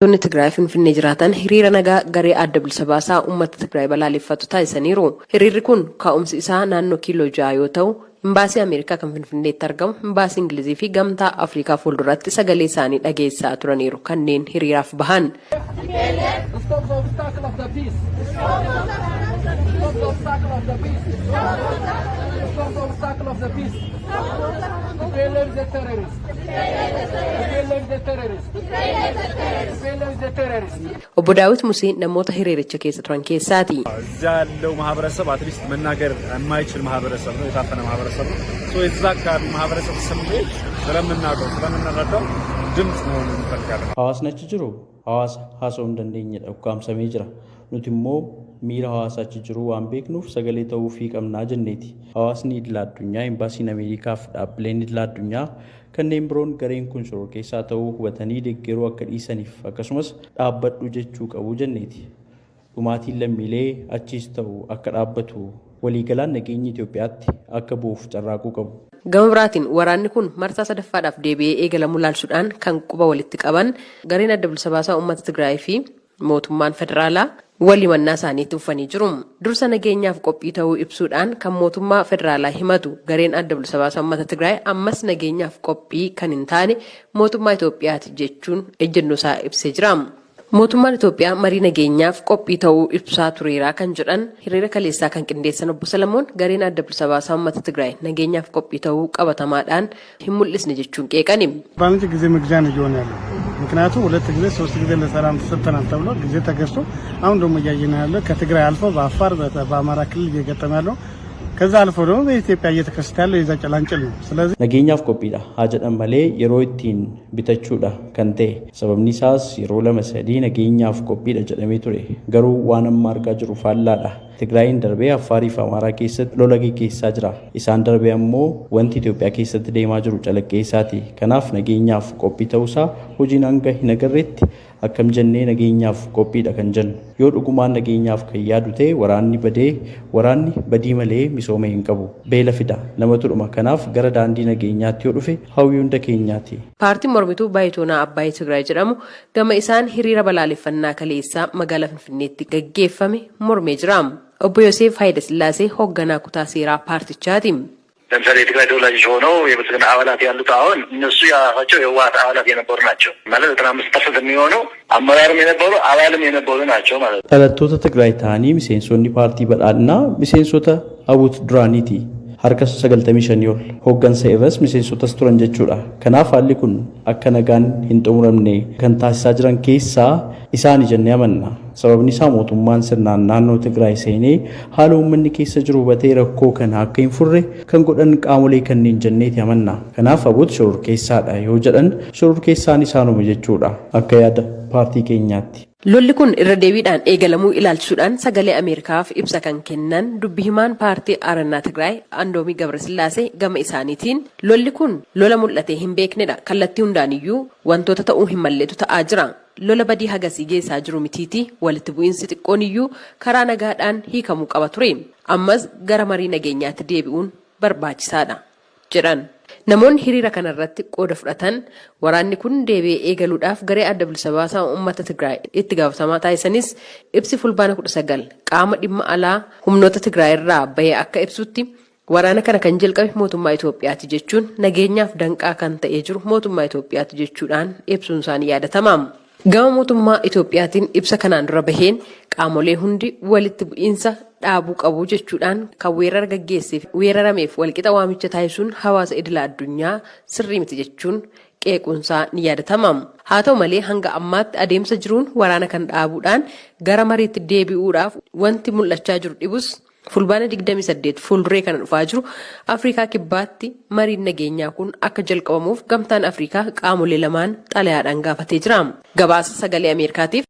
Tonni Tigraay Finfinnee jiraatan hiriira nagaa garee adda bilisa baasaa uummata Tigraay balaaleffatu taasisaniiru. Hiriirri kun ka'umsi isaa naannoo kiiloo 6 yoo ta'u, imbaasii Ameerikaa kan Finfinneetti argamu, imbaasii Ingilizii fi gamtaa Afrikaa fuulduratti sagalee isaanii dhageessaa turaniiru kanneen hiriiraaf bahan. Obbo Daawit Musee namoota hiriiricha keessa turan keessaati. ያለው ማህበረሰብ አትሊስት መናገር የማይችል ማህበረሰብ ነው፣ የታፈነ ማህበረሰብ ነው። እዛ አካባቢ ማህበረሰብ ስሜት ስለምናውቀው ስለምንረዳው ድምጽ ነው እንፈልጋለን። ሐዋስነች ጅሩ ሐዋስ ሀሰው እንደንደኝ ዳውካምሰሜ ጅራ ኑቲሞ miira hawaasachi jiru waan beeknuuf sagalee ta'uu fi qabnaa jenneeti. Hawaasni idil addunyaa imbaasiin Ameerikaaf dhaabbileen idil addunyaa kanneen biroon gareen kun shoror keessaa ta'uu hubatanii deeggaruu akka dhiisaniif akkasumas dhaabbadhu jechuu qabu jenneeti. Dhumaatiin lammiilee achiis ta'u akka dhaabbatu waliigalaan nageenyi Itoophiyaatti akka bu'uuf carraaquu qabu. Gama biraatiin waraanni kun marsaa sadaffaadhaaf deebi'ee eegalamuu laalsuudhaan kan quba walitti qaban gareen adda bilisa baasaa uummata Tigraay fi mootummaan federaalaa walii mannaa isaanii tuffanii jiru. Dursa nageenyaaf qophii ta'uu ibsuudhaan kan mootummaa federaalaa himatu gareen adda bilisa baasaa uummata Tigraay ammas nageenyaaf qophii kan hin taane mootummaa Itoophiyaati jechuun ejjennoo isaa ibsee jira. Mootummaan Itoophiyaa marii nageenyaaf qophii ta'uu ibsaa tureeraa kan jedhan hiriira kaleessaa kan qindeessan obbo Salamoon gareen adda bilisa baasaa uummata Tigraay nageenyaaf qophii ta'uu qabatamaadhaan hin mul'isne jechuun qeeqani. በአንድ ጊዜ መግዣ ነው እየሆነ ያለው። ምክንያቱም ሁለት ጊዜ ሶስት ጊዜ ለሰላም ተሰጥተናል ተብሎ ጊዜ ተገዝቶ አሁን ደግሞ እያየን ያለው ከትግራይ አልፎ በአፋር በአማራ ክልል እየገጠመ ያለው ከዛ አልፎ ደግሞ በኢትዮጵያ እየተከሰተ ያለው የዛ ጭላንጭል ነው። ስለዚህ nageenyaaf qophiidha haa jedhan malee yeroo ittiin bitachuudha kan ta'e sababni isaas yeroo lama sadii nageenyaaf qophiidha jedhamee ture garuu waan amma argaa jiru faallaadha. Tigraayin darbee Affaarii fi Amaaraa keessatti lola gaggeessaa jira. Isaan darbee ammoo wanti Itoophiyaa keessatti deemaa jiru calaqqeessaati. Kanaaf nageenyaaf qophii ta'uusaa hojiin hanga hin agarreetti akkam jennee nageenyaaf qophiidha kan jennu. Yoo dhugumaan nageenyaaf kan yaadu ta'e waraanni badii malee misooma hin qabu. Beela fida namatu dhuma. Kanaaf gara daandii nageenyaatti yoo dhufe hawwii hunda keenyaati. Paartiin mormituu Baayitoonaa Abbaayee Tigraay jedhamu gama isaan hiriira balaaleffannaa kaleessaa magaalaa Finfinneetti gaggeeffame mormee jira. Obbo Yoseef Haayile Sillaasee hoogganaa kutaa seeraa paartichaati. ለምሳሌ የትግራይ ተወላጆች ሆነው የብልጽግና አባላት ያሉት አሁን እነሱ የራሳቸው የህወሓት አባላት የነበሩ ናቸው ማለት 95% የሚሆነው አመራርም የነበሩ አባልም የነበሩ ናቸው ማለት ነው። dhalattoota Tigraay ta'anii miseensonni paartii badhaadhinaa miseensota Abuut Duraaniiti. Harka 95 ol hooggansa irras miseensotas turan jechuudha. Kanaaf haalli kun akka nagaan hin xumuramne kan taasisaa jiran keessaa isaani jennee amanna. Sababni isaa mootummaan sirnaan naannoo Tigraay seenee haala uummanni keessa jiru hubatee rakkoo kana akka hin furre kan godhan qaamolee kanneen jenneeti amanna. Kanaaf Abuut shoror keessaadha yoo jedhan shoror keessaan isaanuma jechuudha akka yaada paartii keenyaatti. Lolli kun irra deebiidhaan eegalamuu ilaalchisuudhaan sagalee Ameerikaaf ibsa kan kennan dubbi himaan paartii Arannaa Tigraay Andoomii Gabrasillaasee gama isaaniitiin lolli kun lola mul'atee hin beeknedha. Kallattii hundaaniyyuu wantoota ta'uu hin malleetu ta'aa jira. Lola badii hagasii geessaa jiru mitiiti walitti bu'iinsi xiqqoon iyyuu karaa nagaadhaan hiikamuu qaba ture. Ammas gara marii nageenyaatti deebi'uun barbaachisaadha jedhan. Namoonni hiriira kanarratti qooda fudhatan waraanni kun deebi'ee eegaluudhaaf garee adda bilisa baasaa uummata Tigraay itti gaafatamaa taasisanis ibsi fulbaana 19 qaama dhimma alaa humnoota Tigraay irraa bahee akka ibsutti waraana kana kan jalqabe mootummaa Itoophiyaati jechuun nageenyaaf danqaa kan ta'ee jiru mootummaa Itoophiyaati jechuudhaan ibsuun isaanii yaadatama. Gama mootummaa Itoophiyaatiin ibsa kanaan dura baheen qaamolee hundi walitti bu'iinsa dhaabuu qabu jechuudhaan kan weerara gaggeesseef weerarameef walqixa waamicha taasisuun hawaasa idila addunyaa sirrii miti jechuun qeequunsaa ni yaadatama. Haa ta'u malee hanga ammaatti adeemsa jiruun waraana kan dhaabuudhaan gara mariitti deebi'uudhaaf wanti mul'achaa jiru dhibus fulbaana 28 fuulduree kana dhufaa jiru Afrikaa kibbaatti mariin nageenyaa kun akka jalqabamuuf gamtaan Afrikaa qaamolee lamaan xalayaadhaan gaafatee jira. Gabaasa sagalee Ameerikaatiif